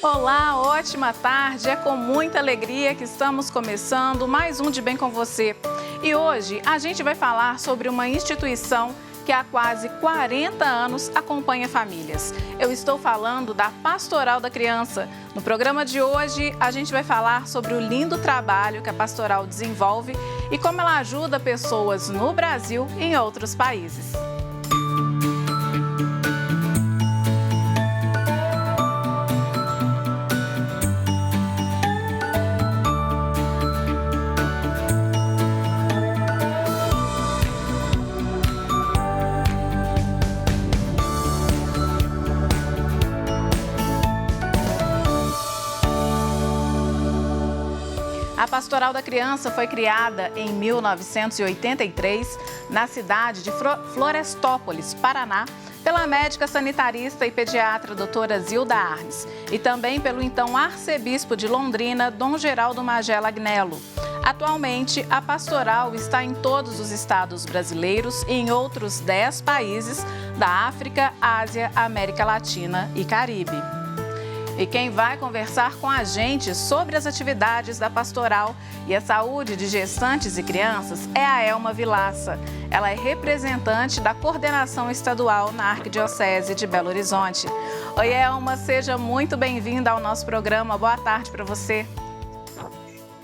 Olá, ótima tarde. É com muita alegria que estamos começando mais um De Bem com Você. E hoje a gente vai falar sobre uma instituição que há quase 40 anos acompanha famílias. Eu estou falando da Pastoral da Criança. No programa de hoje, a gente vai falar sobre o lindo trabalho que a Pastoral desenvolve e como ela ajuda pessoas no Brasil e em outros países. A Pastoral da Criança foi criada em 1983 na cidade de Florestópolis, Paraná, pela médica sanitarista e pediatra doutora Zilda Arnes e também pelo então arcebispo de Londrina, Dom Geraldo Magela Agnello. Atualmente, a pastoral está em todos os estados brasileiros e em outros 10 países da África, Ásia, América Latina e Caribe. E quem vai conversar com a gente sobre as atividades da pastoral e a saúde de gestantes e crianças é a Elma Vilaça. Ela é representante da coordenação estadual na Arquidiocese de Belo Horizonte. Oi, Elma, seja muito bem-vinda ao nosso programa. Boa tarde para você.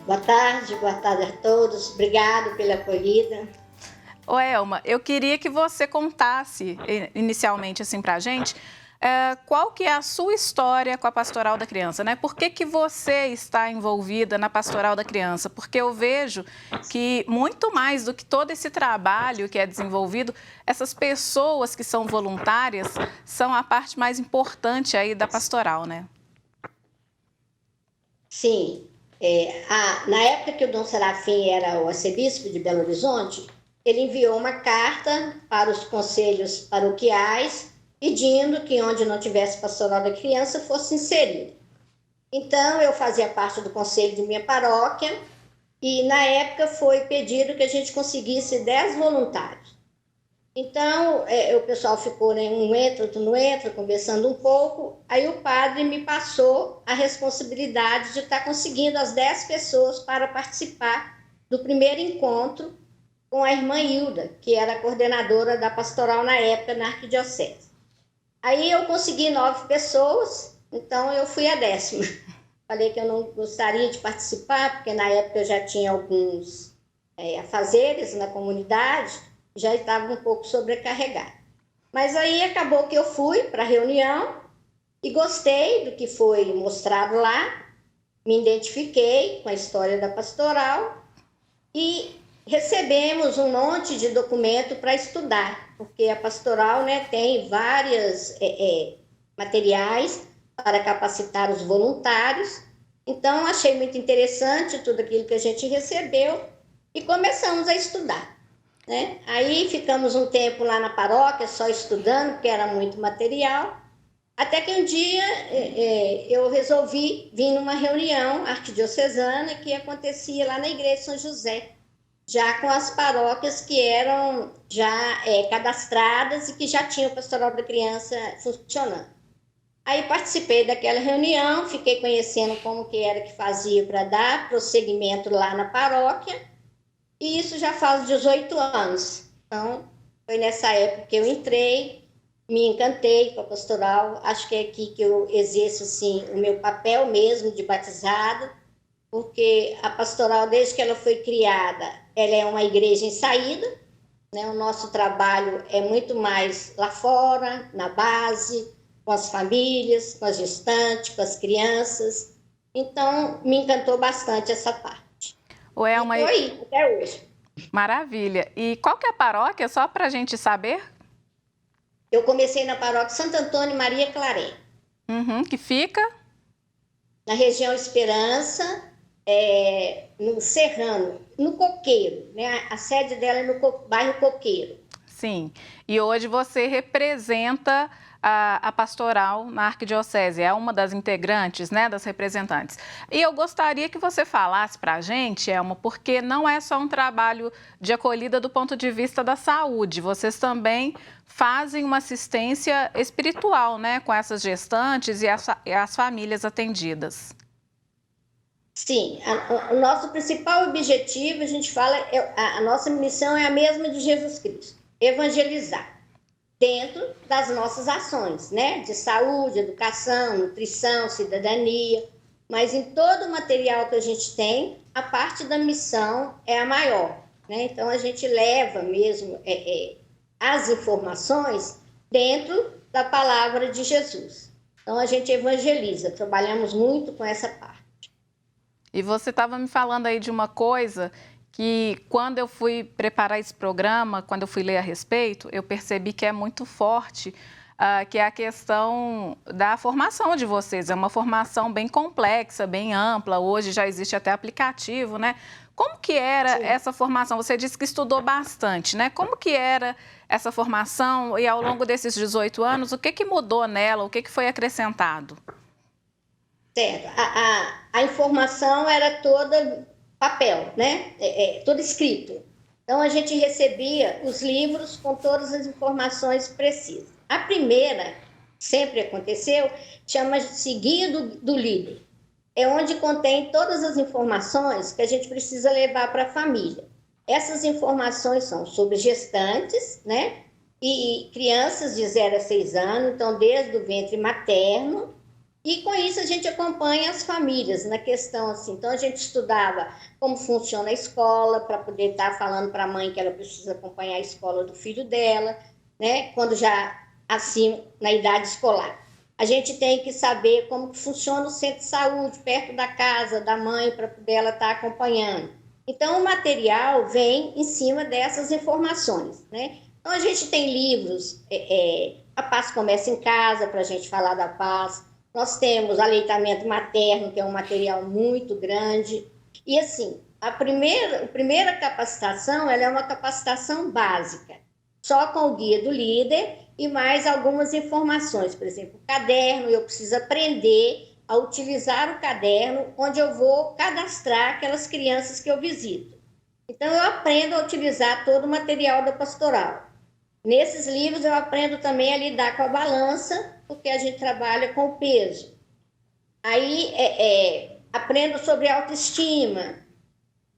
Boa tarde a todos. Obrigado pela acolhida. Ô, Elma, eu queria que você contasse inicialmente assim para a gente qual que é a sua história com a Pastoral da Criança, né? Por que você está envolvida na Pastoral da Criança? Porque eu vejo que muito mais do que todo esse trabalho que é desenvolvido, essas pessoas que são voluntárias são a parte mais importante aí da pastoral, né? Sim. Na época que o Dom Serafim era o arcebispo de Belo Horizonte, ele enviou uma carta para os conselhos paroquiais pedindo que onde não tivesse pastoral da criança fosse inserido. Então, eu fazia parte do conselho de minha paróquia e, na época, foi pedido que a gente conseguisse 10 voluntários. Então, o pessoal ficou, né, um entra, outro não entra, conversando um pouco. Aí o padre me passou a responsabilidade de estar conseguindo as 10 pessoas para participar do primeiro encontro com a irmã Hilda, que era a coordenadora da pastoral na época na Arquidiocese. Aí eu consegui 9 pessoas, então eu fui a 10ª. Falei que eu não gostaria de participar, porque na época eu já tinha alguns afazeres na comunidade, já estava um pouco sobrecarregada. Mas aí acabou que eu fui para a reunião e gostei do que foi mostrado lá, me identifiquei com a história da pastoral e recebemos um monte de documento para estudar, porque a pastoral, né, tem vários materiais para capacitar os voluntários. Então, achei muito interessante tudo aquilo que a gente recebeu e começamos a estudar, né? Aí ficamos um tempo lá na paróquia só estudando, porque era muito material, até que um dia eu resolvi vir numa reunião arquidiocesana que acontecia lá na igreja de São José, já com as paróquias que eram já cadastradas e que já tinham o pastoral da criança funcionando. Aí participei daquela reunião, fiquei conhecendo como que era que fazia para dar prosseguimento lá na paróquia, e isso já faz 18 anos. Então, foi nessa época que eu entrei, me encantei com a pastoral, acho que é aqui que eu exerço assim, o meu papel mesmo de batizado, porque a pastoral, desde que ela foi criada, ela é uma igreja em saída, né? O nosso trabalho é muito mais lá fora, na base, com as famílias, com as gestantes, com as crianças. Então, me encantou bastante essa parte. Elma, e foi até hoje. Maravilha. E qual que é a paróquia, só para a gente saber? Eu comecei na paróquia Santo Antônio Maria Claré. Que fica? Na região Esperança, no Serrano, no Coqueiro, né? A sede dela é no bairro Coqueiro. Sim, e hoje você representa a pastoral na arquidiocese, é uma das integrantes, né, das representantes. E eu gostaria que você falasse para a gente, Elma, porque não é só um trabalho de acolhida do ponto de vista da saúde, vocês também fazem uma assistência espiritual, né, com essas gestantes e as famílias atendidas. Sim, o nosso principal objetivo, a gente fala, a nossa missão é a mesma de Jesus Cristo, evangelizar, dentro das nossas ações, né? De saúde, educação, nutrição, cidadania, mas em todo o material que a gente tem, a parte da missão é a maior, né? Então, a gente leva mesmo as informações dentro da palavra de Jesus. Então, a gente evangeliza, trabalhamos muito com essa parte. E você estava me falando aí de uma coisa que, quando eu fui preparar esse programa, quando eu fui ler a respeito, eu percebi que é muito forte, que é a questão da formação de vocês. É uma formação bem complexa, bem ampla. Hoje já existe até aplicativo, né? Como que era Sim. essa formação? Você disse que estudou bastante, né? Como que era essa formação e, ao longo desses 18 anos, o que mudou nela? O que foi acrescentado? Certo. A informação era toda papel, né? Tudo escrito. Então, a gente recebia os livros com todas as informações precisas. A primeira, sempre aconteceu, chama-se Guia do Líder. É onde contém todas as informações que a gente precisa levar para a família. Essas informações são sobre gestantes, né? E crianças de 0 a 6 anos, então, desde o ventre materno. E com isso a gente acompanha as famílias na questão assim. Então a gente estudava como funciona a escola, para poder estar falando para a mãe que ela precisa acompanhar a escola do filho dela, né? Quando já assim, na idade escolar. A gente tem que saber como que funciona o centro de saúde, perto da casa da mãe, para poder ela estar acompanhando. Então o material vem em cima dessas informações, né? Então a gente tem livros, A Paz Começa em Casa, para a gente falar da paz. Nós temos aleitamento materno, que é um material muito grande. E, assim, a primeira capacitação, ela é uma capacitação básica, só com o guia do líder e mais algumas informações. Por exemplo, o caderno, eu preciso aprender a utilizar o caderno, onde eu vou cadastrar aquelas crianças que eu visito. Então, eu aprendo a utilizar todo o material da pastoral. Nesses livros, eu aprendo também a lidar com a balança, porque a gente trabalha com o peso. Aí, aprendo sobre autoestima.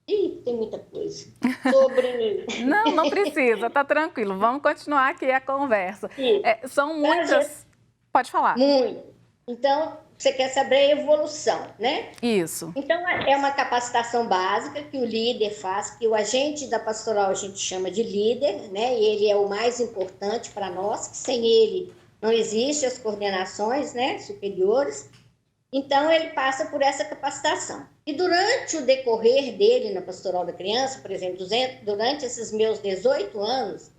Ih, tem muita coisa. Sobre... Não precisa, tá tranquilo. Vamos continuar aqui a conversa. São muitas... Pode falar. Muito. Então, você quer saber a evolução, né? Isso. Então, é uma capacitação básica que o líder faz, que o agente da pastoral a gente chama de líder, né? E ele é o mais importante para nós, que sem ele não existem as coordenações, né, superiores. Então, ele passa por essa capacitação. E durante o decorrer dele na pastoral da criança, por exemplo, durante esses meus 18 anos,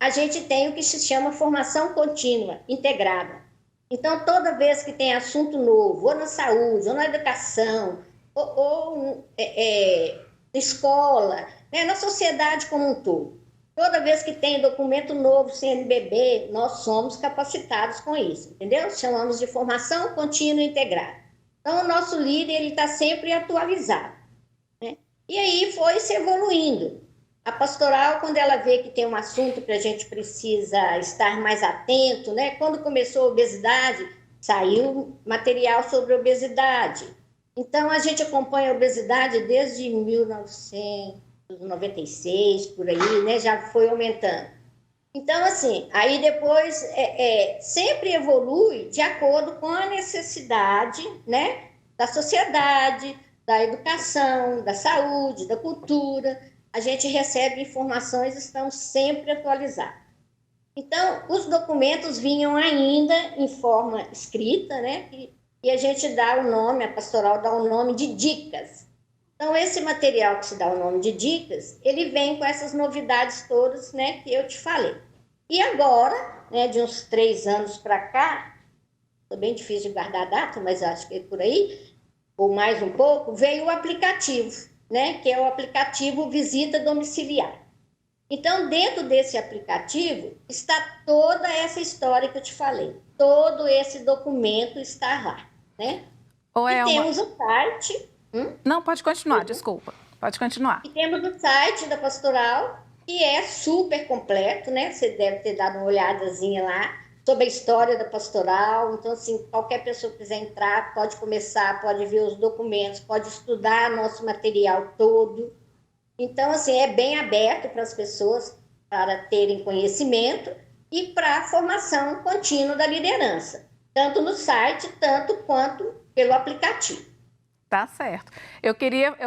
a gente tem o que se chama formação contínua, integrada. Então, toda vez que tem assunto novo, ou na saúde, ou na educação, ou na escola, né, na sociedade como um todo, toda vez que tem documento novo, CNBB, nós somos capacitados com isso, entendeu? Chamamos de formação contínua integrada. Então, o nosso líder ele está sempre atualizado, né? E aí foi se evoluindo. A pastoral, quando ela vê que tem um assunto que a gente precisa estar mais atento, né? Quando começou a obesidade, saiu material sobre obesidade. Então, a gente acompanha a obesidade desde 1996, por aí, né? Já foi aumentando. Então, assim, aí depois sempre evolui de acordo com a necessidade, né? Da sociedade, da educação, da saúde, da cultura. A gente recebe informações, estão sempre atualizadas. Então, os documentos vinham ainda em forma escrita, né? E a gente dá o nome, a pastoral dá o nome de dicas. Então, esse material que se dá o nome de dicas, ele vem com essas novidades todas, né, que eu te falei. E agora, né, de uns 3 anos para cá, é bem difícil de guardar a data, mas acho que é por aí, ou mais um pouco, veio o aplicativo, né, que é o aplicativo Visita Domiciliar. Então, dentro desse aplicativo, está toda essa história que eu te falei. todo esse documento está lá, né? E temos o site... Não, pode continuar, desculpa. Pode continuar. E temos o site da Pastoral, que é super completo, né? Você deve ter dado uma olhadazinha lá sobre a história da Pastoral. Então, assim, qualquer pessoa que quiser entrar, pode começar, pode ver os documentos, pode estudar nosso material todo. Então, assim, é bem aberto para as pessoas para terem conhecimento e para a formação contínua da liderança, tanto no site, tanto quanto pelo aplicativo. Tá certo. Eu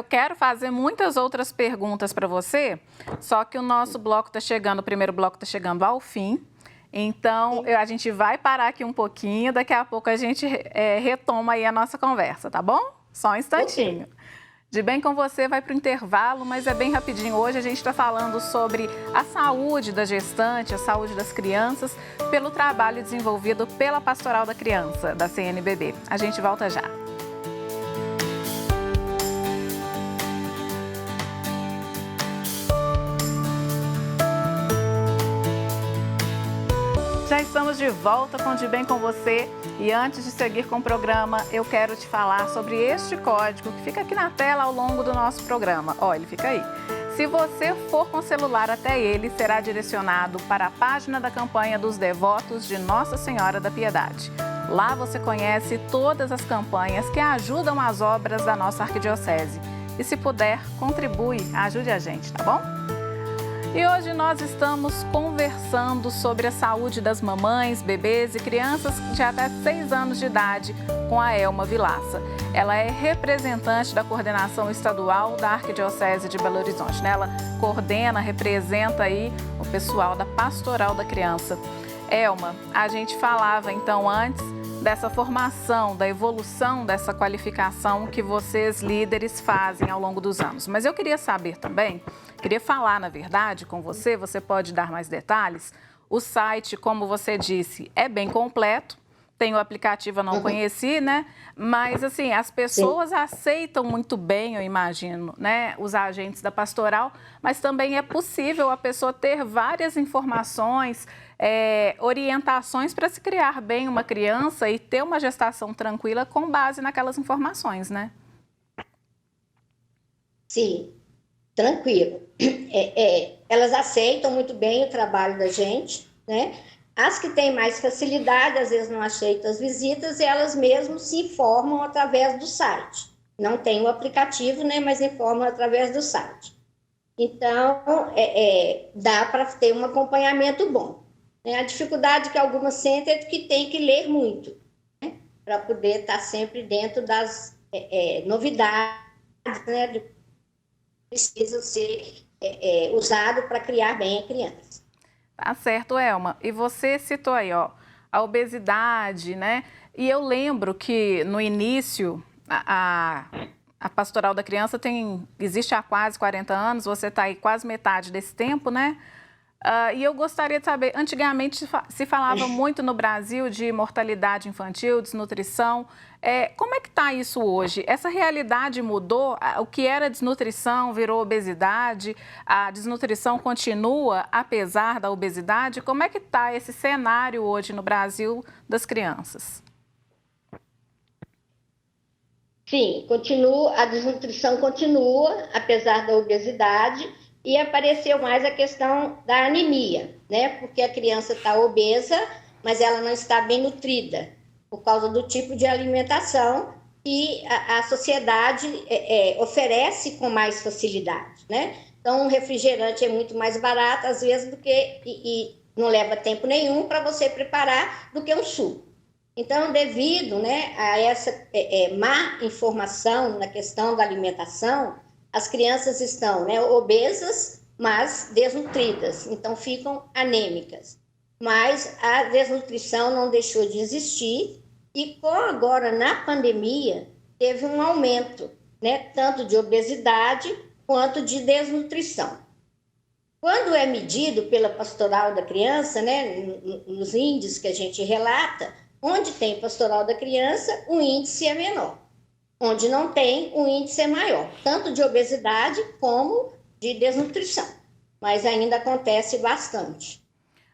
quero fazer muitas outras perguntas para você, só que o nosso bloco está chegando, o primeiro bloco está chegando ao fim. Então, a gente vai parar aqui um pouquinho, daqui a pouco a gente retoma aí a nossa conversa, tá bom? Só um instantinho. Okay. De Bem com Você vai para o intervalo, mas é bem rapidinho. Hoje a gente está falando sobre a saúde da gestante, a saúde das crianças, pelo trabalho desenvolvido pela Pastoral da Criança, da CNBB. A gente volta já. Já estamos de volta com De Bem com Você e antes de seguir com o programa, eu quero te falar sobre este código que fica aqui na tela ao longo do nosso programa. Olha, ele fica aí. Se você for com o celular até ele, será direcionado para a página da campanha dos devotos de Nossa Senhora da Piedade. Lá você conhece todas as campanhas que ajudam as obras da nossa arquidiocese. E se puder, contribui, ajude a gente, tá bom? E hoje nós estamos conversando sobre a saúde das mamães, bebês e crianças de até 6 anos de idade com a Elma Vilaça. Ela é representante da coordenação estadual da Arquidiocese de Belo Horizonte, né? Ela coordena, representa aí o pessoal da Pastoral da Criança. Elma, a gente falava então antes dessa formação, da evolução dessa qualificação que vocês líderes fazem ao longo dos anos. Mas eu queria saber também, queria falar na verdade com você, você pode dar mais detalhes. O site, como você disse, é bem completo. Tem o aplicativo, eu não conheci, né? Mas, assim, as pessoas aceitam muito bem, eu imagino, né? Os agentes da pastoral, mas também é possível a pessoa ter várias informações, orientações para se criar bem uma criança e ter uma gestação tranquila com base naquelas informações, né? Sim, tranquilo. Elas aceitam muito bem o trabalho da gente, né? As que têm mais facilidade, às vezes não aceitam as visitas, e elas mesmas se informam através do site. Não tem o aplicativo, né, mas informam através do site. Então, dá para ter um acompanhamento bom. A dificuldade que algumas sentem é que tem que ler muito, né, para poder estar sempre dentro das novidades, né, que precisam ser usado para criar bem a criança. Tá certo, Elma. E você citou aí, ó, a obesidade, né? E eu lembro que no início a Pastoral da Criança existe há quase 40 anos, você está aí quase metade desse tempo, né? E eu gostaria de saber, antigamente se falava muito no Brasil de mortalidade infantil, desnutrição. Como é que está isso hoje? Essa realidade mudou? O que era desnutrição virou obesidade? A desnutrição continua apesar da obesidade? Como é que está esse cenário hoje no Brasil das crianças? Sim, a desnutrição continua apesar da obesidade. E apareceu mais a questão da anemia, né? Porque a criança está obesa, mas ela não está bem nutrida, por causa do tipo de alimentação que a sociedade oferece com mais facilidade, né? Então, um refrigerante é muito mais barato, às vezes, e não leva tempo nenhum para você preparar do que um suco. Então, devido, né, a essa má informação na questão da alimentação, as crianças estão, né, obesas, mas desnutridas, então ficam anêmicas. Mas a desnutrição não deixou de existir e agora na pandemia teve um aumento, né, tanto de obesidade quanto de desnutrição. Quando é medido pela Pastoral da Criança, né, nos índices que a gente relata, onde tem Pastoral da Criança, o índice é menor. Onde não tem, o índice é maior, tanto de obesidade como de desnutrição, mas ainda acontece bastante.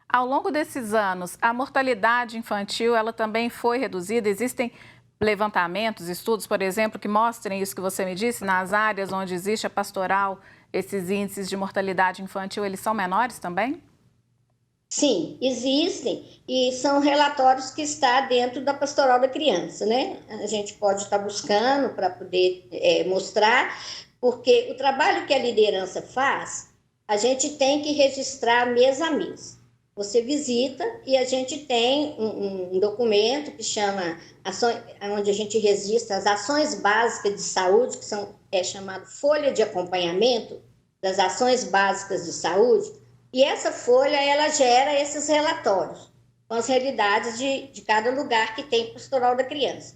Ao longo desses anos, a mortalidade infantil, ela também foi reduzida? Existem levantamentos, estudos, por exemplo, que mostrem isso que você me disse, nas áreas onde existe a pastoral, esses índices de mortalidade infantil, eles são menores também? Sim, existem e são relatórios que estão dentro da Pastoral da Criança, né? A gente pode estar buscando para poder mostrar, porque o trabalho que a liderança faz, a gente tem que registrar mês a mês. Você visita e a gente tem um documento que chama, onde a gente registra as ações básicas de saúde, que é chamado Folha de Acompanhamento das Ações Básicas de Saúde. E essa folha, ela gera esses relatórios com as realidades de cada lugar que tem pastoral da criança.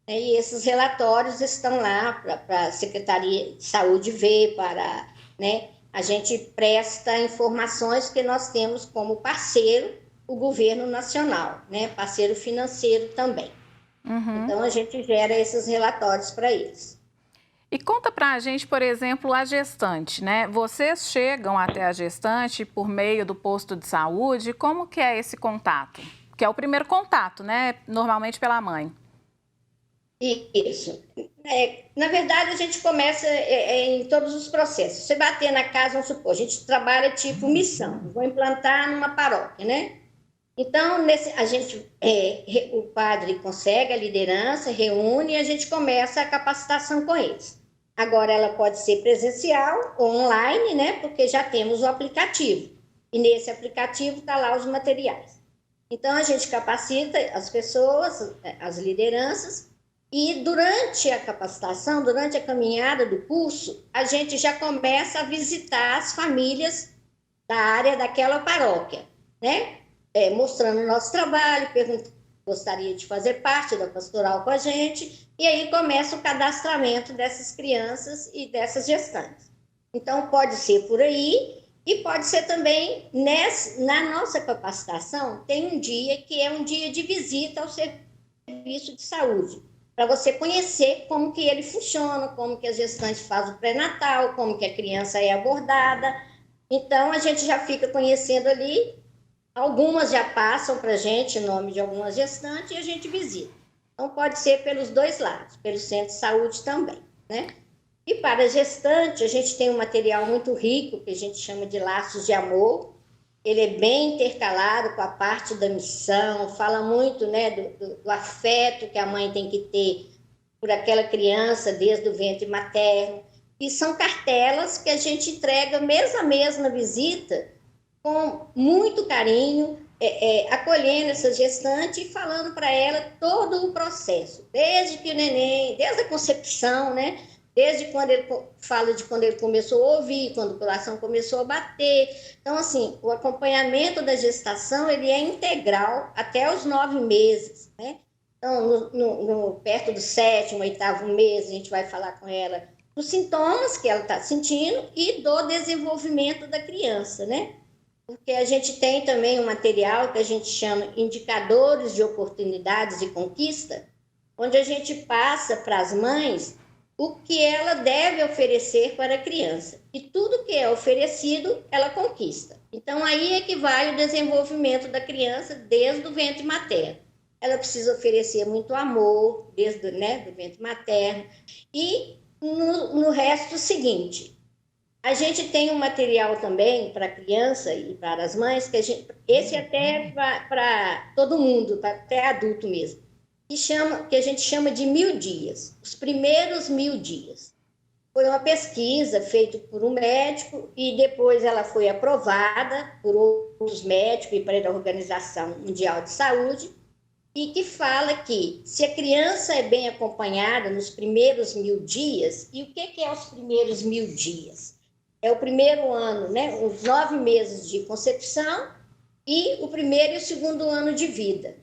E esses relatórios estão lá para a Secretaria de Saúde ver, né, a gente presta informações que nós temos como parceiro o governo nacional, né, parceiro financeiro também. Então, a gente gera esses relatórios para eles. E conta pra gente, por exemplo, a gestante, né? Vocês chegam até a gestante por meio do posto de saúde, como que é esse contato? Que é o primeiro contato, né? Normalmente pela mãe. Isso. Na verdade, a gente começa em todos os processos. Você bater na casa, vamos supor, a gente trabalha tipo missão, vou implantar numa paróquia, né? Então, o padre consegue a liderança, reúne e a gente começa a capacitação com eles. Agora, ela pode ser presencial ou online, né? Porque já temos o aplicativo. E nesse aplicativo está lá os materiais. Então, a gente capacita as pessoas, as lideranças, e durante a capacitação, durante a caminhada do curso, a gente já começa a visitar as famílias da área daquela paróquia, né? Mostrando o nosso trabalho, perguntando gostaria de fazer parte da pastoral com a gente, e aí começa o cadastramento dessas crianças e dessas gestantes. Então, pode ser por aí, e pode ser também, na nossa capacitação, tem um dia que é um dia de visita ao serviço de saúde, para você conhecer como que ele funciona, como que a gestante faz o pré-natal, como que a criança é abordada. Então, a gente já fica conhecendo ali. Algumas já passam para a gente o nome de algumas gestantes e a gente visita. Então, pode ser pelos dois lados, pelo centro de saúde também, né? E para a gestante, a gente tem um material muito rico, que a gente chama de Laços de Amor. Ele é bem intercalado com a parte da missão, fala muito, né, do afeto que a mãe tem que ter por aquela criança desde o ventre materno. E são cartelas que a gente entrega mês a mês na visita, com muito carinho, acolhendo essa gestante e falando para ela todo o processo, desde que o neném, desde a concepção, né? Desde quando ele fala de quando ele começou a ouvir, quando o coração começou a bater. Então, assim, o acompanhamento da gestação, ele é integral até os 9 meses, né? Então, perto do 7º, 8º mês, a gente vai falar com ela dos sintomas que ela está sentindo e do desenvolvimento da criança, né? Porque a gente tem também um material que a gente chama Indicadores de Oportunidades e Conquista, onde a gente passa para as mães o que ela deve oferecer para a criança. E tudo que é oferecido, ela conquista. Então, aí é que vai o desenvolvimento da criança desde o ventre materno. Ela precisa oferecer muito amor, desde do ventre materno. E no resto seguinte, a gente tem um material também para a criança e para as mães, esse até para todo mundo, até adulto mesmo, que a gente chama de 1000 dias, os primeiros 1000 dias. Foi uma pesquisa feita por um médico e depois ela foi aprovada por outros médicos e pela Organização Mundial de Saúde, e que fala que se a criança é bem acompanhada nos primeiros 1000 dias, e o que é os primeiros 1000 dias? É o primeiro ano, né, os 9 meses de concepção e o primeiro e o segundo ano de vida.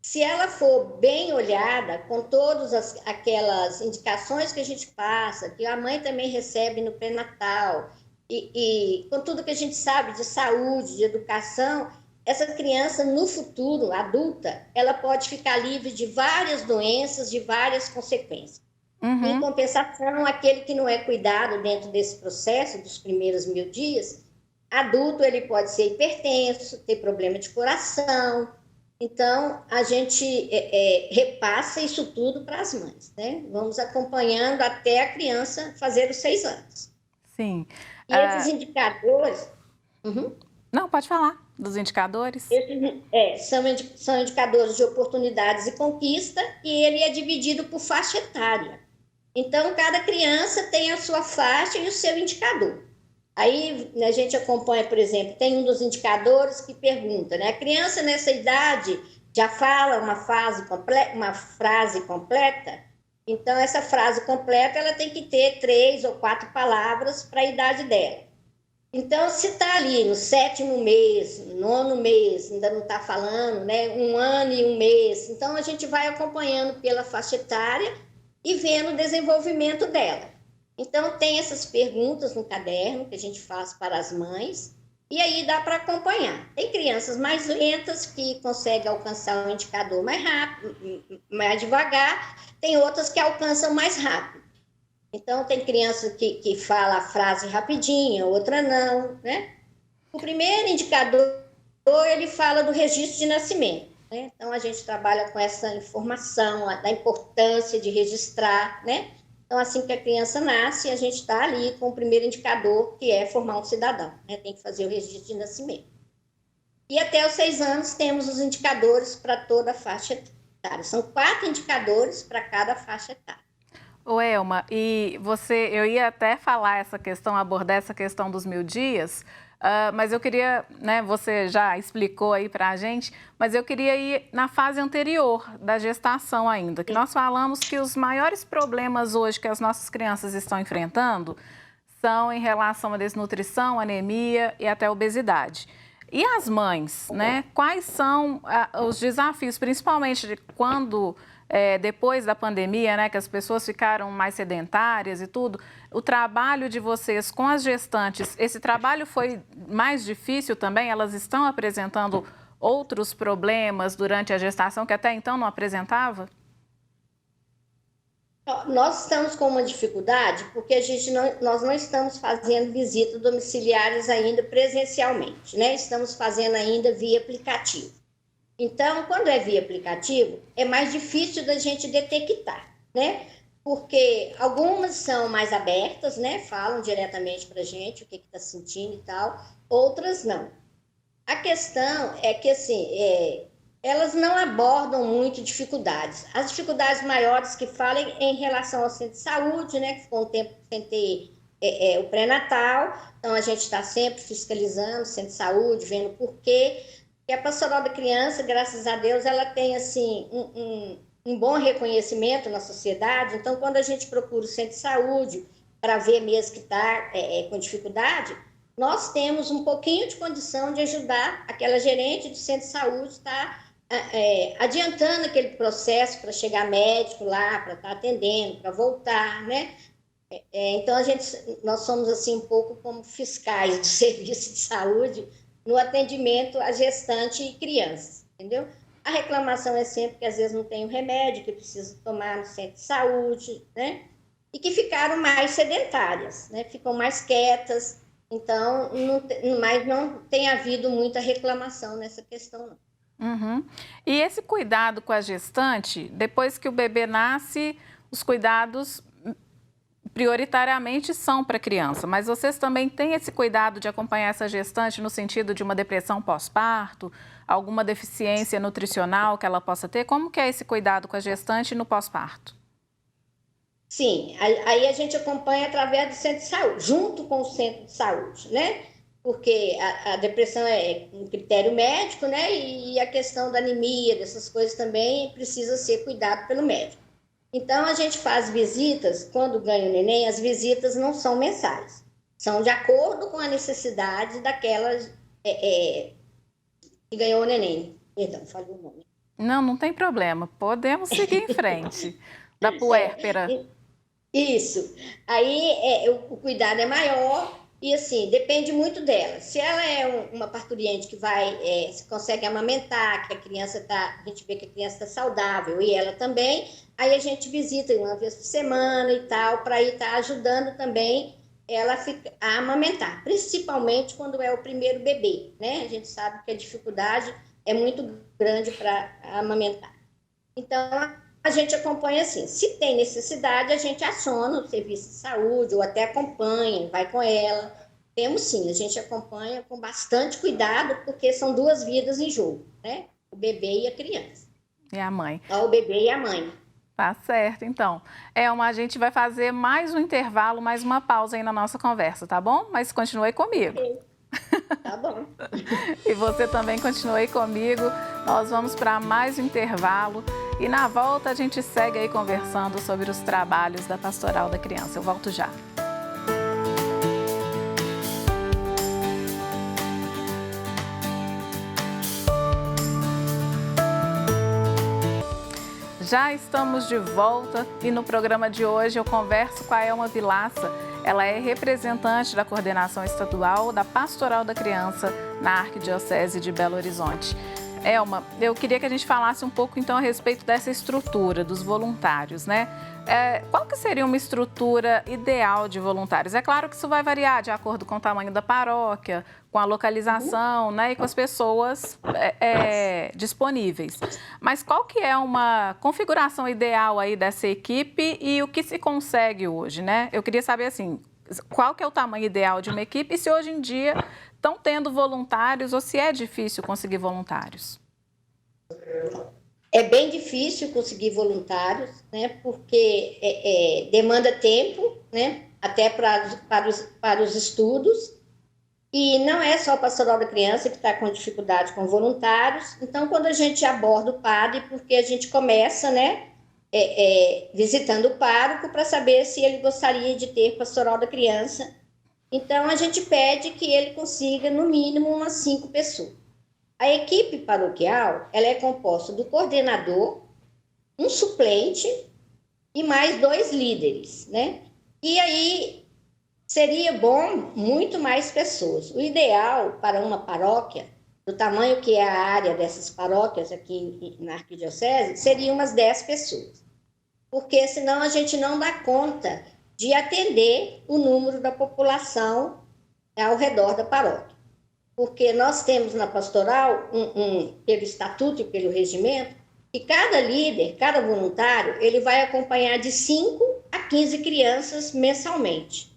Se ela for bem olhada, com todas aquelas indicações que a gente passa, que a mãe também recebe no pré-natal, e com tudo que a gente sabe de saúde, de educação, essa criança, no futuro, adulta, ela pode ficar livre de várias doenças, de várias consequências. Em compensação, aquele que não é cuidado dentro desse processo, dos primeiros 1000 dias, Adulto, ele pode ser hipertenso, ter problema de coração. Então, a gente repassa isso tudo para as mães, né? Vamos acompanhando até a criança fazer os 6 anos. Sim. E esses indicadores... Não, pode falar dos indicadores. São indicadores de oportunidades e conquista, e ele é dividido por faixa etária. Então, cada criança tem a sua faixa e o seu indicador. Aí, a gente acompanha, por exemplo, tem um dos indicadores que pergunta, né? A criança nessa idade já fala uma frase completa? Então, essa frase completa, ela tem que ter 3 ou 4 palavras para a idade dela. Então, se está ali no 7º mês, 9º mês, ainda não está falando, né? 1 ano e 1 mês. Então, a gente vai acompanhando pela faixa etária e vendo o desenvolvimento dela. Então, tem essas perguntas no caderno que a gente faz para as mães, e aí dá para acompanhar. Tem crianças mais lentas que conseguem alcançar o indicador mais rápido, mais devagar, tem outras que alcançam mais rápido. Então, tem criança que fala a frase rapidinho, outra não, né? O primeiro indicador, ele fala do registro de nascimento, né? Então, a gente trabalha com essa informação da importância de registrar, né? Então, assim que a criança nasce, a gente está ali com o primeiro indicador, que é formar um cidadão, né? Tem que fazer o registro de nascimento. E até os 6 anos, temos os indicadores para toda a faixa etária. São 4 indicadores para cada faixa etária. Ô, Elma, e eu ia até falar abordar essa questão dos 1000 dias, mas eu queria, né, você já explicou aí para a gente, mas eu queria ir na fase anterior da gestação ainda, que nós falamos que os maiores problemas hoje que as nossas crianças estão enfrentando são em relação à desnutrição, anemia e até obesidade. E as mães, né? Quais são os desafios, principalmente de quando... depois da pandemia, né, que as pessoas ficaram mais sedentárias e tudo, o trabalho de vocês com as gestantes, esse trabalho foi mais difícil também? Elas estão apresentando outros problemas durante a gestação que até então não apresentava? Nós estamos com uma dificuldade porque nós não estamos fazendo visitas domiciliares ainda presencialmente, né? Estamos fazendo ainda via aplicativo. Então, quando é via aplicativo, é mais difícil da gente detectar, né? Porque algumas são mais abertas, né? Falam diretamente para a gente o que está sentindo e tal, outras não. A questão é que, assim, elas não abordam muito dificuldades. As dificuldades maiores que falam é em relação ao centro de saúde, né? Que ficou um tempo sem ter o pré-natal, então a gente está sempre fiscalizando o centro de saúde, vendo por quê. E a pastoral da criança, graças a Deus, ela tem assim, um bom reconhecimento na sociedade. Então, quando a gente procura o centro de saúde para ver mesmo que está com dificuldade, nós temos um pouquinho de condição de ajudar aquela gerente do centro de saúde estar adiantando aquele processo para chegar médico lá, para estar atendendo, para voltar, né? Então, nós somos assim um pouco como fiscais do serviço de saúde, no atendimento a gestante e crianças, entendeu? A reclamação é sempre que às vezes não tem o remédio, que precisa tomar no centro de saúde, né? E que ficaram mais sedentárias, né? Ficam mais quietas, então, mas não tem havido muita reclamação nessa questão, não. Uhum. E esse cuidado com a gestante, depois que o bebê nasce, os cuidados prioritariamente são para a criança, mas vocês também têm esse cuidado de acompanhar essa gestante no sentido de uma depressão pós-parto, alguma deficiência nutricional que ela possa ter? Como que é esse cuidado com a gestante no pós-parto? Sim, aí a gente acompanha através do centro de saúde, junto com o centro de saúde, né? Porque a depressão é um critério médico, né? E a questão da anemia, dessas coisas também precisa ser cuidado pelo médico. Então, a gente faz visitas, quando ganha o neném, as visitas não são mensais. São de acordo com a necessidade daquela que ganhou o neném. Perdão, falei o nome. Não tem problema. Podemos seguir em frente. Da puérpera. Isso. Aí, o cuidado é maior e, assim, depende muito dela. Se ela é uma parturiente que se consegue amamentar, que a gente vê que a criança está saudável e ela também, aí a gente visita uma vez por semana e tal, para ir estar ajudando também ela fica a amamentar, principalmente quando é o primeiro bebê, né? A gente sabe que a dificuldade é muito grande para amamentar. Então, a gente acompanha assim, se tem necessidade, a gente aciona o serviço de saúde ou até acompanha, vai com ela. Temos sim, a gente acompanha com bastante cuidado, porque são duas vidas em jogo, né? O bebê e a criança. E a mãe. O bebê e a mãe. Tá certo, então. A gente vai fazer mais um intervalo, mais uma pausa aí na nossa conversa, tá bom? Mas continue aí comigo. Okay. Tá bom. E você também continue aí comigo. Nós vamos para mais um intervalo e na volta a gente segue aí conversando sobre os trabalhos da Pastoral da Criança. Eu volto já. Já estamos de volta e no programa de hoje eu converso com a Elma Vilaça. Ela é representante da Coordenação Estadual da Pastoral da Criança na Arquidiocese de Belo Horizonte. Elma, eu queria que a gente falasse um pouco então a respeito dessa estrutura dos voluntários, né? Qual que seria uma estrutura ideal de voluntários? É claro que isso vai variar de acordo com o tamanho da paróquia, com a localização, né, e com as pessoas disponíveis. Mas qual que é uma configuração ideal aí dessa equipe e o que se consegue hoje, né? Eu queria saber assim, qual que é o tamanho ideal de uma equipe e se hoje em dia estão tendo voluntários ou se é difícil conseguir voluntários? É bem difícil conseguir voluntários, né? Porque demanda tempo, né? Até para os estudos. E não é só a Pastoral da Criança que está com dificuldade com voluntários. Então, quando a gente aborda o padre, porque a gente começa, né? Visitando o pároco para saber se ele gostaria de ter Pastoral da Criança. Então, a gente pede que ele consiga, no mínimo, umas 5 pessoas. A equipe paroquial, ela é composta do coordenador, um suplente e mais 2 líderes, né? E aí, seria bom muito mais pessoas. O ideal para uma paróquia, do tamanho que é a área dessas paróquias aqui na Arquidiocese, seria umas 10 pessoas. Porque senão a gente não dá conta de atender o número da população ao redor da paróquia. Porque nós temos na pastoral, pelo estatuto e pelo regimento, que cada líder, cada voluntário, ele vai acompanhar de 5 a 15 crianças mensalmente.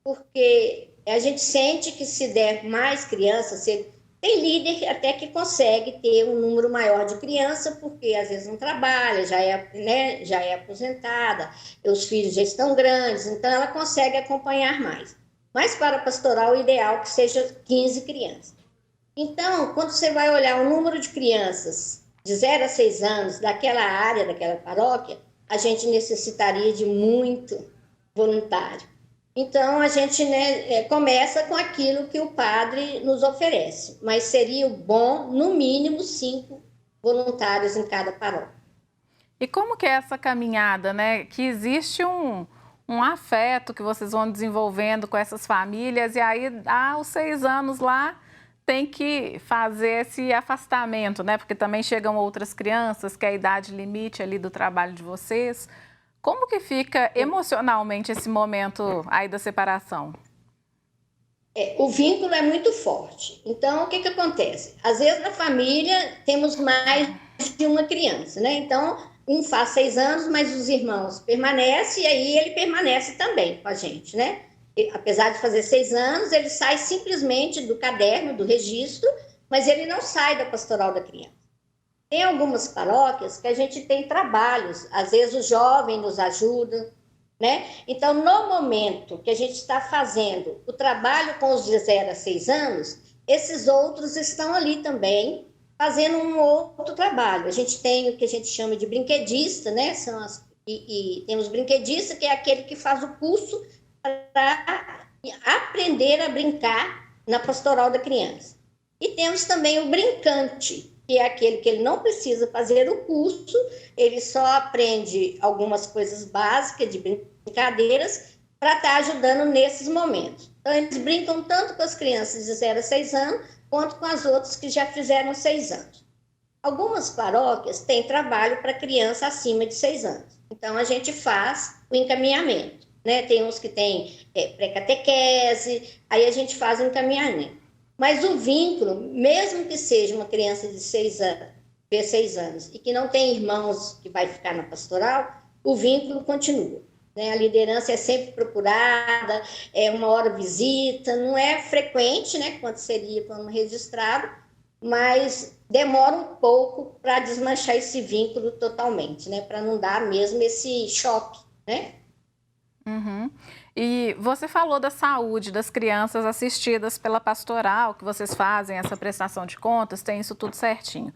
Porque a gente sente que se der mais crianças, tem líder até que consegue ter um número maior de crianças, porque às vezes não trabalha, já é aposentada, os filhos já estão grandes, então ela consegue acompanhar mais. Mas para a pastoral, o ideal é que seja 15 crianças. Então, quando você vai olhar o número de crianças de 0 a 6 anos daquela área, daquela paróquia, a gente necessitaria de muito voluntário. Então, a gente começa com aquilo que o padre nos oferece, mas seria bom, no mínimo, 5 voluntários em cada paróquia. E como que é essa caminhada, né? Que existe um afeto que vocês vão desenvolvendo com essas famílias e aí, aos 6 anos lá, tem que fazer esse afastamento, né? Porque também chegam outras crianças, que é a idade limite ali do trabalho de vocês. Como que fica emocionalmente esse momento aí da separação? O vínculo é muito forte. Então, o que acontece? Às vezes, na família, temos mais de uma criança, né? Então, um faz 6 anos, mas os irmãos permanecem, e aí ele permanece também com a gente, né? E, apesar de fazer 6 anos, ele sai simplesmente do caderno, do registro, mas ele não sai da pastoral da criança. Tem algumas paróquias que a gente tem trabalhos, às vezes o jovem nos ajuda, né? Então, no momento que a gente está fazendo o trabalho com os de 0 a 6 anos, esses outros estão ali também, fazendo um outro trabalho. A gente tem o que a gente chama de brinquedista, né? E temos brinquedista, que é aquele que faz o curso para aprender a brincar na pastoral da criança. E temos também o brincante, que é aquele que ele não precisa fazer o curso, ele só aprende algumas coisas básicas de brincadeiras para estar ajudando nesses momentos. Então, eles brincam tanto com as crianças de 0 a 6 anos, quanto com as outras que já fizeram 6 anos. Algumas paróquias têm trabalho para criança acima de 6 anos. Então, a gente faz o encaminhamento. né? Tem uns que têm pré-catequese, aí a gente faz um encaminhamento. Mas o vínculo, mesmo que seja uma criança de 6 anos e que não tem irmãos que vai ficar na pastoral, o vínculo continua. Né? A liderança é sempre procurada, é uma hora visita, não é frequente, né, quanto seria quando registrado, mas demora um pouco para desmanchar esse vínculo totalmente, né, para não dar mesmo esse choque, né? Uhum. E você falou da saúde das crianças assistidas pela pastoral, que vocês fazem essa prestação de contas, tem isso tudo certinho.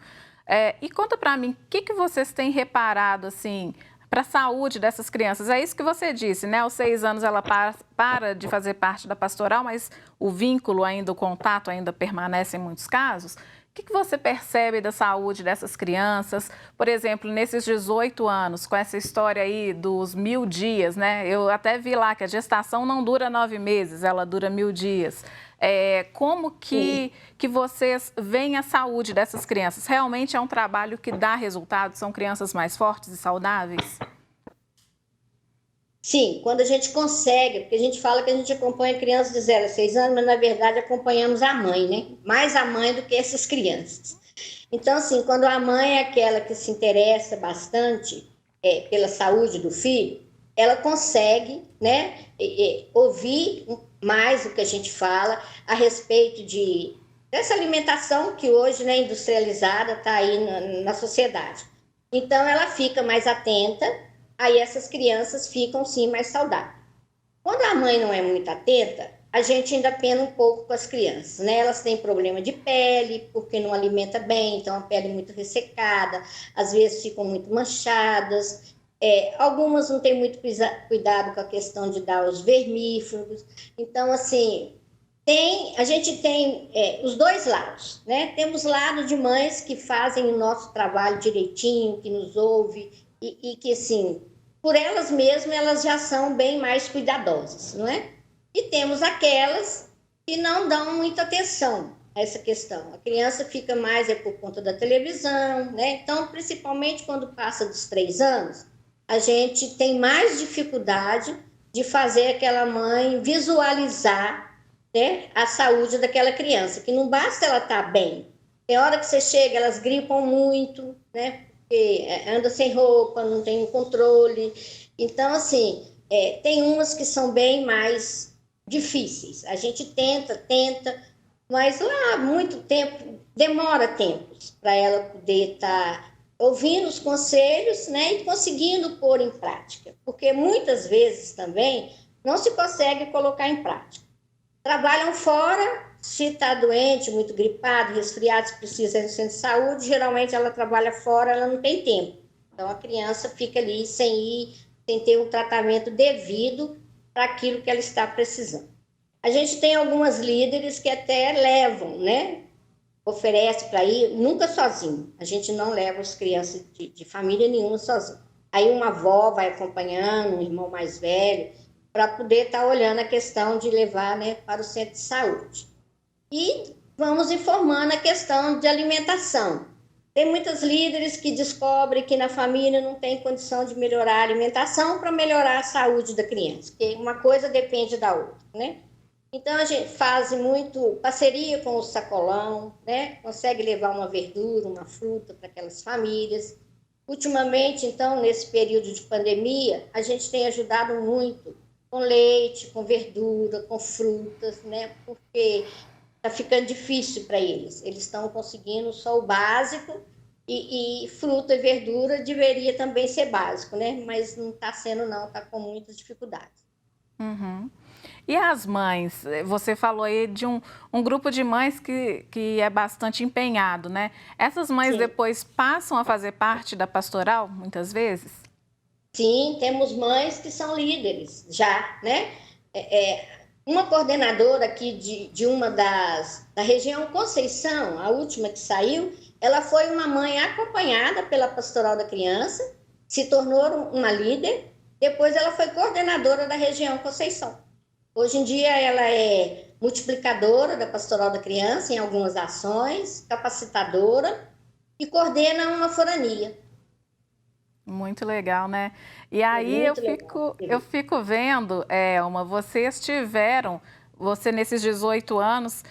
E conta para mim, o que vocês têm reparado, assim, para a saúde dessas crianças? É isso que você disse, né? Aos 6 anos ela para de fazer parte da pastoral, mas o vínculo ainda, o contato ainda permanece em muitos casos. O que você percebe da saúde dessas crianças? Por exemplo, nesses 18 anos, com essa história aí dos 1000 dias, né? Eu até vi lá que a gestação não dura 9 meses, ela dura 1000 dias. Como que vocês veem a saúde dessas crianças? Realmente é um trabalho que dá resultado? São crianças mais fortes e saudáveis? Sim, quando a gente consegue, porque a gente fala que a gente acompanha crianças de 0 a 6 anos, mas na verdade acompanhamos a mãe, né? Mais a mãe do que essas crianças. Então, assim, quando a mãe é aquela que se interessa bastante pela saúde do filho, ela consegue, né, ouvir mais o que a gente fala a respeito dessa alimentação que hoje, né, industrializada, está aí na sociedade. Então, ela fica mais atenta, aí essas crianças ficam, sim, mais saudáveis. Quando a mãe não é muito atenta, a gente ainda pena um pouco com as crianças, né? Elas têm problema de pele, porque não alimenta bem, então a pele é muito ressecada, às vezes ficam muito manchadas, algumas não têm muito cuidado com a questão de dar os vermífugos. Então, assim, a gente tem os dois lados, né? Temos lado de mães que fazem o nosso trabalho direitinho, que nos ouve e que, assim, por elas mesmas, elas já são bem mais cuidadosas, não é? E temos aquelas que não dão muita atenção a essa questão. A criança fica mais por conta da televisão, né? Então, principalmente quando passa dos 3 anos, a gente tem mais dificuldade de fazer aquela mãe visualizar, né, a saúde daquela criança, que não basta ela estar bem. Tem hora que você chega, elas gripam muito, né? Porque anda sem roupa, não tem controle. Então, assim, tem umas que são bem mais difíceis. A gente tenta, mas lá muito tempo, demora tempos para ela poder estar ouvindo os conselhos, né, e conseguindo pôr em prática. Porque muitas vezes também não se consegue colocar em prática. Trabalham fora, se está doente, muito gripado, resfriado, se precisa ir no centro de saúde, geralmente ela trabalha fora, ela não tem tempo. Então a criança fica ali sem ter um tratamento devido para aquilo que ela está precisando. A gente tem algumas líderes que até levam, né? Oferece para ir, nunca sozinho. A gente não leva as crianças de família nenhuma sozinho. Aí uma avó vai acompanhando, um irmão mais velho, para poder estar olhando a questão de levar, né, para o centro de saúde. E vamos informando a questão de alimentação. Tem muitas líderes que descobrem que na família não tem condição de melhorar a alimentação para melhorar a saúde da criança, porque uma coisa depende da outra, né? Então, a gente faz muito parceria com o sacolão, né? Consegue levar uma verdura, uma fruta para aquelas famílias. Ultimamente, então, nesse período de pandemia, a gente tem ajudado muito com leite, com verdura, com frutas, né? Porque está ficando difícil para eles. Eles estão conseguindo só o básico e fruta e verdura deveria também ser básico, né? Mas não está sendo, não, está com muitas dificuldades. Uhum. E as mães? Você falou aí de um grupo de mães que é bastante empenhado, né? Essas mães Sim. depois passam a fazer parte da pastoral, muitas vezes? Sim, temos mães que são líderes já, né? Uma coordenadora aqui de uma da região Conceição, a última que saiu, ela foi uma mãe acompanhada pela Pastoral da Criança, se tornou uma líder, depois ela foi coordenadora da região Conceição. Hoje em dia ela é multiplicadora da Pastoral da Criança em algumas ações, capacitadora e coordena uma forania. Muito legal, né? E aí Muito legal. eu fico vendo, Elma, você nesses 18 anos,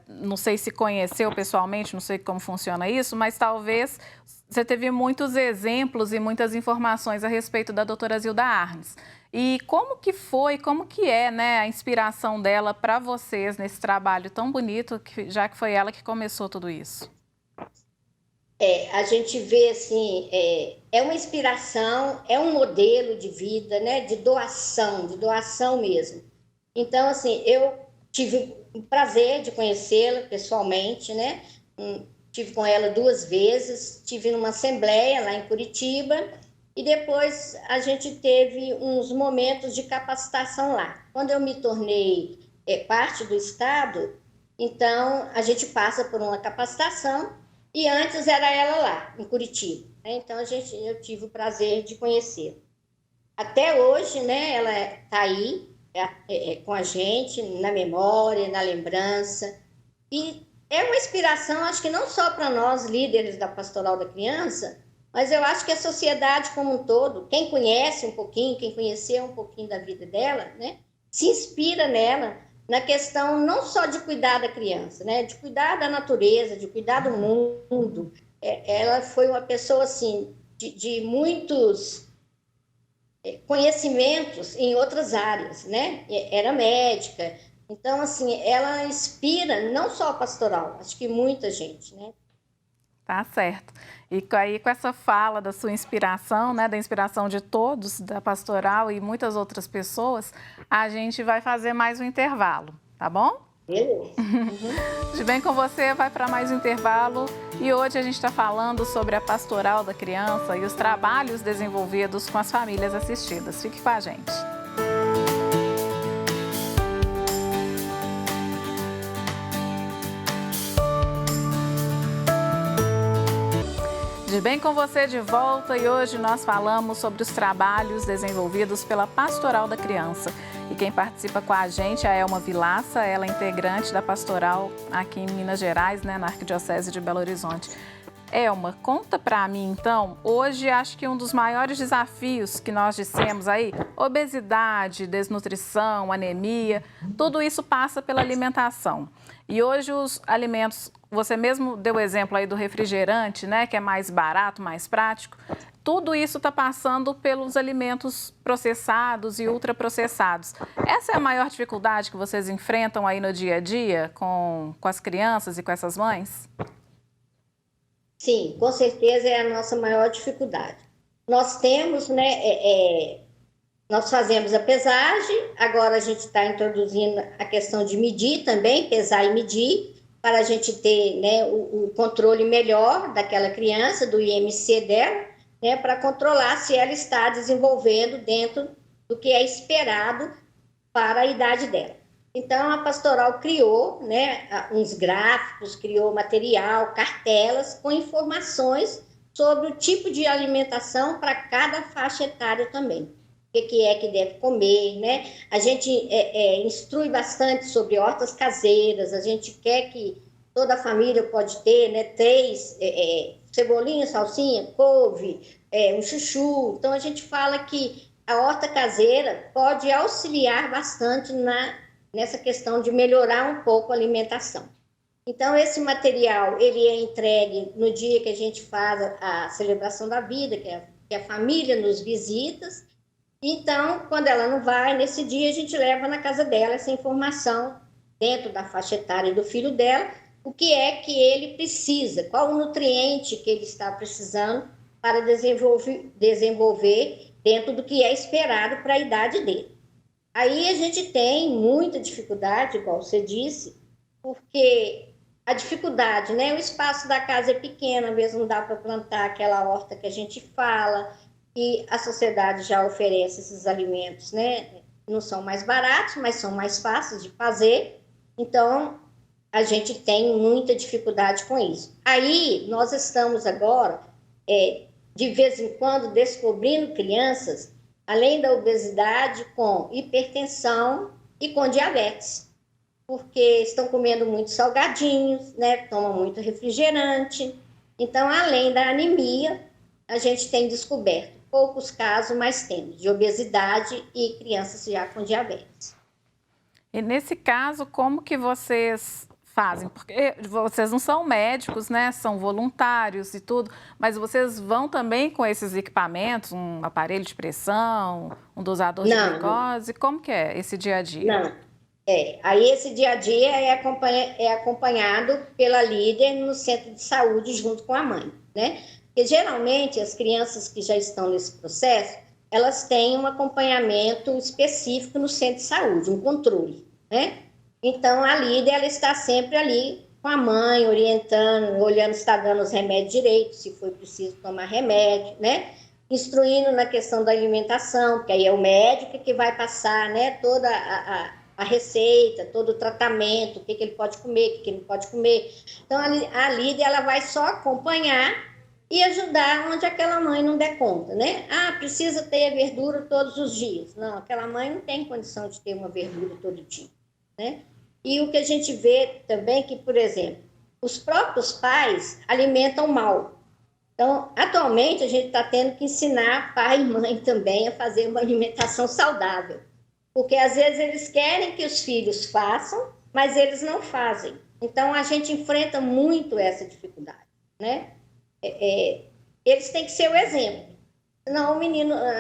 não sei se conheceu pessoalmente, não sei como funciona isso, mas talvez você teve muitos exemplos e muitas informações a respeito da doutora Zilda Arnes. E como que foi, como que é, né, a inspiração dela para vocês nesse trabalho tão bonito, já que foi ela que começou tudo isso? A gente vê assim, é uma inspiração, é um modelo de vida, né? De doação mesmo. Então, assim, eu tive o prazer de conhecê-la pessoalmente, né? Tive com ela 2 vezes, tive numa assembleia lá em Curitiba e depois a gente teve uns momentos de capacitação lá. Quando eu me tornei parte do Estado, então a gente passa por uma capacitação e antes era ela lá, em Curitiba, né? Então eu tive o prazer de conhecê-la. Até hoje, né, ela está aí com a gente, na memória, na lembrança. E é uma inspiração, acho que não só para nós, líderes da Pastoral da Criança, mas eu acho que a sociedade como um todo, quem conhece um pouquinho, quem conheceu um pouquinho da vida dela, né, se inspira nela na questão não só de cuidar da criança, né, de cuidar da natureza, de cuidar do mundo. Ela foi uma pessoa assim de muitos conhecimentos em outras áreas, né? Era médica. Então, assim, ela inspira não só a pastoral, acho que muita gente, né? Tá certo. E aí, com essa fala da sua inspiração, né, da inspiração de todos, da pastoral e muitas outras pessoas, a gente vai fazer mais um intervalo, tá bom? Beleza. Uhum. De bem com você, vai para mais um intervalo e hoje a gente está falando sobre a pastoral da criança e os trabalhos desenvolvidos com as famílias assistidas. Fique com a gente. De bem com você de volta e hoje nós falamos sobre os trabalhos desenvolvidos pela Pastoral da Criança. E quem participa com a gente é a Elma Vilaça, ela é integrante da Pastoral aqui em Minas Gerais, né, na Arquidiocese de Belo Horizonte. Elma, conta pra mim então, hoje acho que um dos maiores desafios que nós dissemos aí, obesidade, desnutrição, anemia, tudo isso passa pela alimentação. E hoje os alimentos, você mesmo deu o exemplo aí do refrigerante, né, que é mais barato, mais prático, tudo isso está passando pelos alimentos processados e ultraprocessados. Essa é a maior dificuldade que vocês enfrentam aí no dia a dia com as crianças e com essas mães? Sim, com certeza é a nossa maior dificuldade. Nós temos, né, nós fazemos a pesagem, agora a gente está introduzindo a questão de medir também, pesar e medir, para a gente ter, né, o controle melhor daquela criança, do IMC dela, né, para controlar se ela está desenvolvendo dentro do que é esperado para a idade dela. Então, a pastoral criou, né, uns gráficos, criou material, cartelas com informações sobre o tipo de alimentação para cada faixa etária também. O que é que deve comer, né? A gente instrui bastante sobre hortas caseiras, a gente quer que toda a família pode ter, né, 3 cebolinha, salsinha, couve, um chuchu. Então, a gente fala que a horta caseira pode auxiliar bastante nessa questão de melhorar um pouco a alimentação. Então, esse material, ele é entregue no dia que a gente faz a celebração da vida, que a família nos visita. Então, quando ela não vai, nesse dia a gente leva na casa dela essa informação, dentro da faixa etária do filho dela, o que é que ele precisa, qual o nutriente que ele está precisando para desenvolver dentro do que é esperado para a idade dele. Aí a gente tem muita dificuldade, igual você disse, porque a dificuldade, né? O espaço da casa é pequeno, às vezes não dá para plantar aquela horta que a gente fala, e a sociedade já oferece esses alimentos, né? Não são mais baratos, mas são mais fáceis de fazer, então a gente tem muita dificuldade com isso. Aí nós estamos agora, de vez em quando, descobrindo crianças além da obesidade, com hipertensão e com diabetes, porque estão comendo muitos salgadinhos, né? Tomam muito refrigerante. Então, além da anemia, a gente tem descoberto poucos casos, mas temos, de obesidade e crianças já com diabetes. E nesse caso, como que vocês fazem? Porque vocês não são médicos, né? São voluntários e tudo, mas vocês vão também com esses equipamentos, um aparelho de pressão, um dosador de glicose? Como que é esse dia a dia? Não. Aí esse dia a dia é acompanhado pela líder no centro de saúde junto com a mãe, né? Porque geralmente as crianças que já estão nesse processo, elas têm um acompanhamento específico no centro de saúde, um controle, né? Então a líder ela está sempre ali com a mãe, orientando, olhando se está dando os remédios direito, se for preciso tomar remédio, né? Instruindo na questão da alimentação, porque aí é o médico que vai passar, né, toda a receita, todo o tratamento, o que ele pode comer, o que ele não pode comer. Então, a líder ela vai só acompanhar e ajudar onde aquela mãe não der conta, né? Ah, precisa ter verdura todos os dias. Não, aquela mãe não tem condição de ter uma verdura todo dia, né? E o que a gente vê também que, por exemplo, os próprios pais alimentam mal. Então, atualmente, a gente está tendo que ensinar pai e mãe também a fazer uma alimentação saudável. Porque, às vezes, eles querem que os filhos façam, mas eles não fazem. Então, a gente enfrenta muito essa dificuldade, né? Eles têm que ser o exemplo. Senão,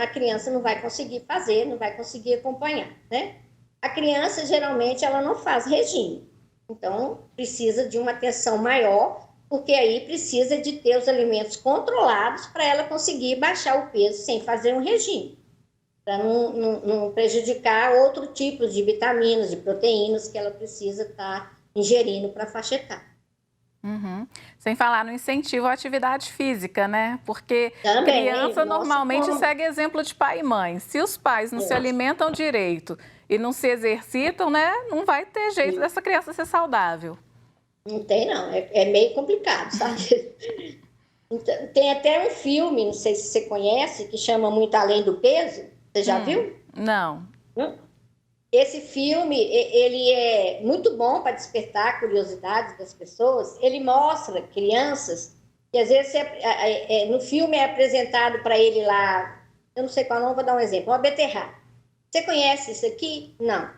a criança não vai conseguir fazer, não vai conseguir acompanhar, né? A criança, geralmente, ela não faz regime. Então, precisa de uma atenção maior, porque aí precisa de ter os alimentos controlados para ela conseguir baixar o peso sem fazer um regime, para não prejudicar outro tipo de vitaminas, de proteínas que ela precisa estar ingerindo para a faixa etária. Uhum. Sem falar no incentivo à atividade física, né? Porque Também, criança normalmente segue exemplo de pai e mãe. Se os pais não se alimentam direito e não se exercitam, né? Não vai ter jeito dessa criança ser saudável. Não tem, não. É meio complicado, sabe? Então, tem até um filme, não sei se você conhece, que chama Muito Além do Peso. Você já viu? Não. Esse filme, ele é muito bom para despertar a curiosidade das pessoas. Ele mostra crianças que, às vezes, no filme é apresentado para ele lá, eu não sei qual nome, vou dar um exemplo, uma beterraba. Você conhece isso aqui? Não.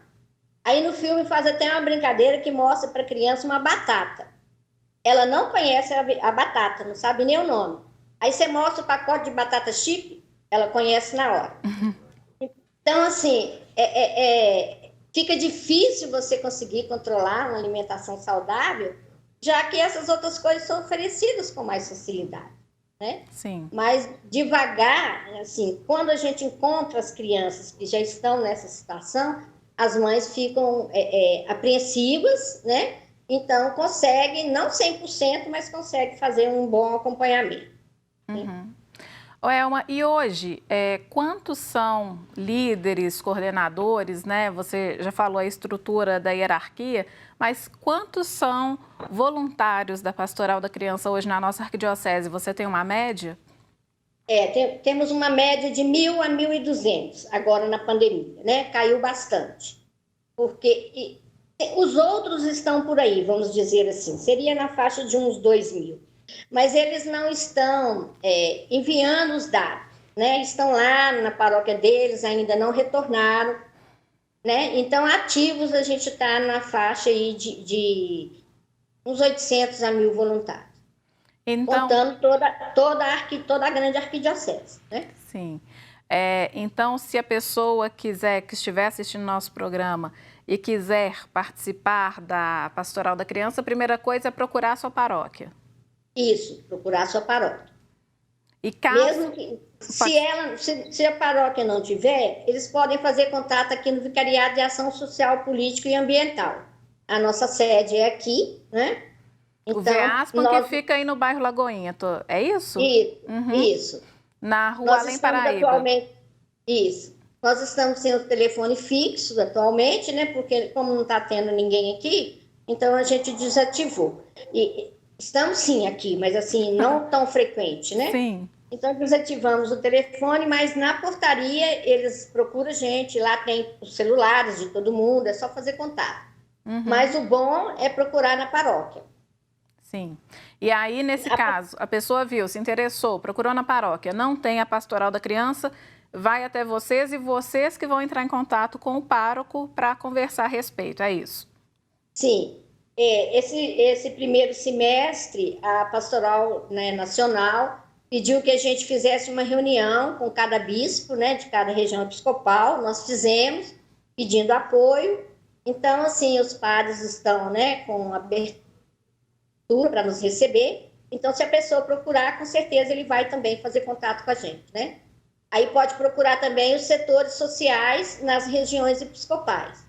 Aí no filme faz até uma brincadeira que mostra para a criança uma batata. Ela não conhece a batata, não sabe nem o nome. Aí você mostra o pacote de batata chip, ela conhece na hora. Então, assim, fica difícil você conseguir controlar uma alimentação saudável, já que essas outras coisas são oferecidas com mais facilidade, né? Sim. Mas devagar, assim, quando a gente encontra as crianças que já estão nessa situação, as mães ficam apreensivas, né? Então, conseguem, não 100%, mas conseguem fazer um bom acompanhamento. Uhum. Elma, e hoje, quantos são líderes, coordenadores, né? Você já falou a estrutura da hierarquia, mas quantos são voluntários da Pastoral da Criança hoje na nossa arquidiocese? Você tem uma média? Temos uma média de 1.000 a 1.200 agora na pandemia, né? Caiu bastante. Porque os outros estão por aí, vamos dizer assim, seria na faixa de uns 2.000. Mas eles não estão enviando os dados, né? Estão lá na paróquia deles, ainda não retornaram, né? Então, ativos, a gente está na faixa aí de uns 800 a 1.000 voluntários. Então, contando toda a grande arquidiocese, né? Sim. Então, se a pessoa que estiver assistindo nosso programa e quiser participar da Pastoral da Criança, a primeira coisa é procurar a sua paróquia. Isso, procurar a sua paróquia. E caso... Mesmo que, se a paróquia não tiver, eles podem fazer contato aqui no Vicariado de Ação Social, Política e Ambiental. A nossa sede é aqui, né? Então, o VEASPAM que fica aí no bairro Lagoinha, é isso? Isso. Na rua Além Paraíba. Isso. Nós estamos sem o telefone fixo atualmente, né? Porque como não está tendo ninguém aqui, então a gente desativou. E estamos sim aqui, mas assim, não tão frequente, né? Sim. Então desativamos o telefone, mas na portaria eles procuram a gente, lá tem os celulares de todo mundo, é só fazer contato. Mas o bom é procurar na paróquia. Sim. E aí, nesse caso, a pessoa viu, se interessou, procurou na paróquia, não tem a pastoral da criança, vai até vocês e vocês que vão entrar em contato com o pároco para conversar a respeito, é isso? Sim. Esse primeiro semestre, a Pastoral, né, Nacional pediu que a gente fizesse uma reunião com cada bispo, né, de cada região episcopal. Nós fizemos, pedindo apoio. Então, assim, os padres estão, né, com abertura para nos receber. Então, se a pessoa procurar, com certeza ele vai também fazer contato com a gente, né? Aí pode procurar também os setores sociais nas regiões episcopais.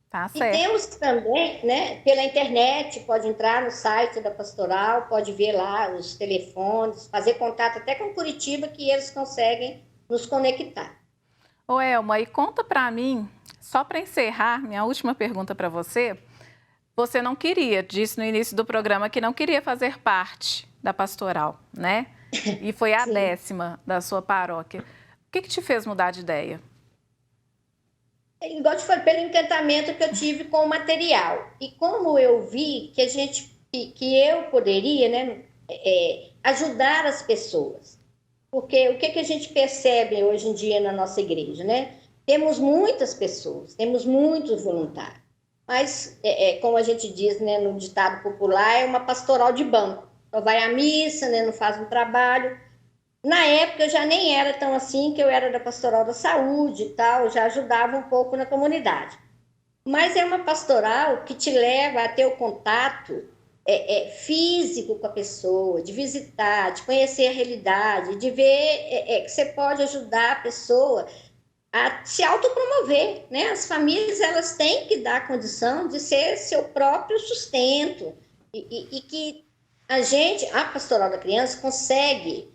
Tá E certo. temos também, né, pela internet, pode entrar no site da pastoral, pode ver lá os telefones, fazer contato até com Curitiba, que eles conseguem nos conectar. Ô, Elma, e conta para mim, só para encerrar, minha última pergunta para você. Você não queria, disse no início do programa que não queria fazer parte da pastoral, né? E foi a 10ª da sua paróquia. O que te fez mudar de ideia? Igual te falei, pelo encantamento que eu tive com o material. E como eu vi que eu poderia, né, ajudar as pessoas. Porque o que a gente percebe hoje em dia na nossa igreja, né? Temos muitas pessoas, temos muitos voluntários. Mas, como a gente diz, né, no ditado popular, é uma pastoral de banco. Só vai à missa, né, não faz um trabalho. Na época, eu já nem era tão assim, que eu era da pastoral da saúde e tal, já ajudava um pouco na comunidade. Mas é uma pastoral que te leva a ter o contato físico com a pessoa, de visitar, de conhecer a realidade, de ver que você pode ajudar a pessoa a se autopromover, né? As famílias, elas têm que dar condição de ser seu próprio sustento e que a pastoral da criança consegue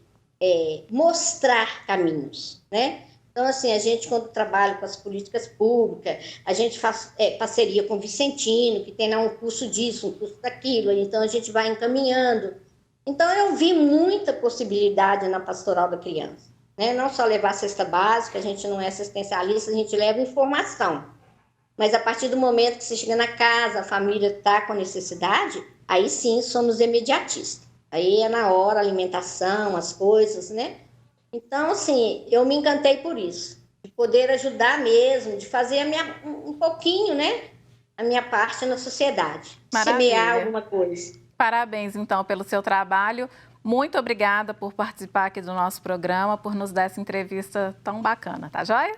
mostrar caminhos, né? Então, assim, a gente, quando trabalha com as políticas públicas, a gente faz parceria com o Vicentino, que tem lá um curso disso, um curso daquilo, então a gente vai encaminhando. Então, eu vi muita possibilidade na pastoral da criança, né? Não só levar a cesta básica, a gente não é assistencialista, a gente leva informação. Mas a partir do momento que você chega na casa, a família está com necessidade, aí sim somos imediatistas. Aí é na hora, a alimentação, as coisas, né? Então, assim, eu me encantei por isso, de poder ajudar mesmo, de fazer um pouquinho, né? A minha parte na sociedade, semear alguma coisa. Parabéns, então, pelo seu trabalho. Muito obrigada por participar aqui do nosso programa, por nos dar essa entrevista tão bacana, tá joia?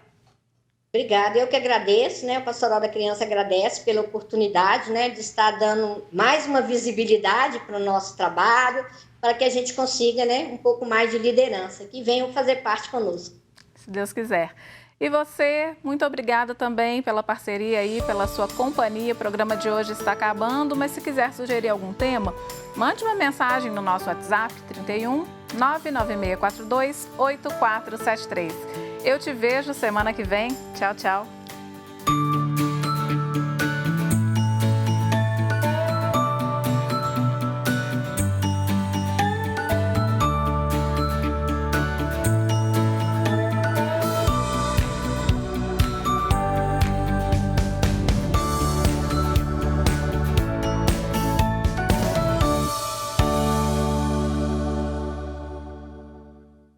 Obrigada, eu que agradeço, né? A Pastoral da Criança agradece pela oportunidade, né, de estar dando mais uma visibilidade para o nosso trabalho, para que a gente consiga, né, um pouco mais de liderança, que venham fazer parte conosco. Se Deus quiser. E você, muito obrigada também pela parceria aí, pela sua companhia. O programa de hoje está acabando, mas se quiser sugerir algum tema, mande uma mensagem no nosso WhatsApp 31 99642 8473. Eu te vejo semana que vem. Tchau, tchau.